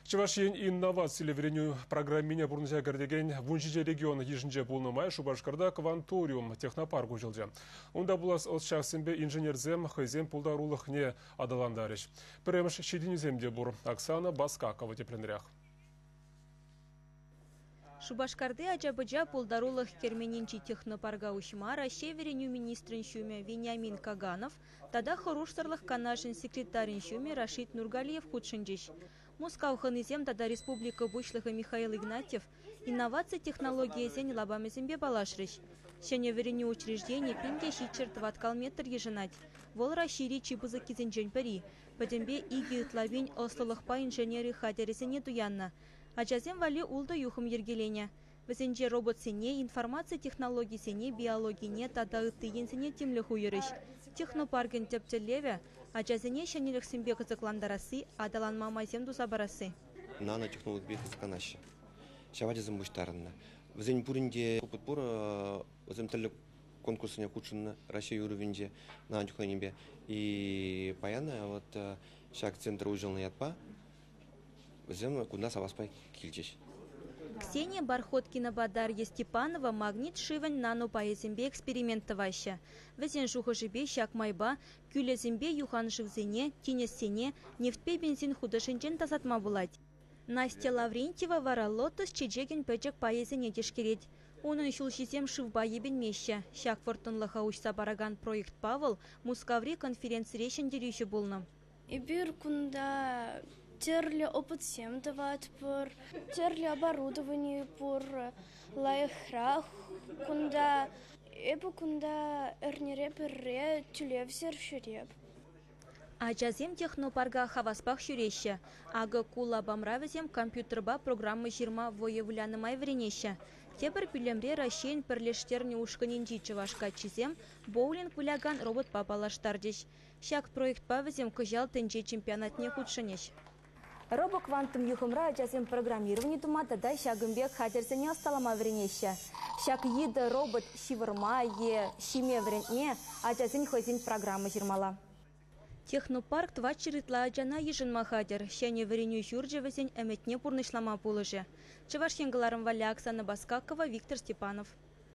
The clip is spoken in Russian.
Чувашин инновациялы вереню программине бурнызя кірдеген вунжиже регион ежінже болнымай Шубашкарда кванториум технопарк ұжылды. Онда бұлас ұлтшақсынбе инженерзем хайзем пулдарулық не адаландарыш. Піреміш шединіземде бұр Оксана Баскакова тепленрях. Шубашкарды ажабыжа пулдарулых керменинчи технопарга ушмара шевереню министрин шуме Вениамин Каганов, тада хорушсарлых канашин секретарин шуме Рашид Нургалиев худшинжиш. Мускауханызем тада республика бушлыха Михаил Игнатьев инновация технологии зень лабамезембе балашрыш. Шеневереню учреждений пинге щичерт ваткалметр еженать. Вол расшири чипузы кизенжень пари. Падембе иги утлавень ослылых па инженеры хадересене туянна. Ачазем вали улда юхым ергелене. Везенже робот сене, информация технологии сене, биологии не, тада ыттыен сене темлях уйырыш. Технопарген тептелеве, ачазене шанилых симбе кызыкландарасы, адалан мамайзем дусабарасы. Нанотехнолог бехыз канашы. Шавадезем буштарынна. Везен пуринде опыт пура, везен телек конкурсыне кучынна, Россия уровенде нанотехнологии. И паяна, вот шаг центра ужилный ятпа, везем куда саваспай кильчеш. Ксения Бархоткина Бадарья Степанова магнит шивань нанопаезембе экспериментоваща. Везен жухожебе щак майба, кюлезембе юхан живзене, тинесене, нефтпе бензин худошенчен тазатма булать. Настя Лаврентьева вара лотос чеджеген пэджек паезене тешкереть. Унын шулшизем шивба ебен меща. Щак фортунлыха учса бараган проект Павел Мускаври конференции речен дерюще булным. Ибир кунда терли опыт всем давать пор, терли оборудование пор, лайхрах, кунда эрнере перре тюлев сершереб. Ачазем технопарга хаваспах шюреща, ага кула бамравезем компьютерба программы жирма воевлянымай вренеща. Тепер пилемре ращен перлештерни ушканинджи чавашка чизем, боулинг выляган робот папалаштардеш. Щак проект павезем кыжал тенджи чемпионатне худшанеш. Робо квантум юхымра ачазем программирование тумата да щагымбек хадерсене осталама вренеща. Щак ида робот шивырма е шиме вренне ачазем хозин программы жирмала. Технопарк твачеритла аджана ежен махадер, щене вареню журджевесень эметне пурнышлама пулыжы. Чаваш яңгаларым валя Оксана Баскакова, Виктор Степанов.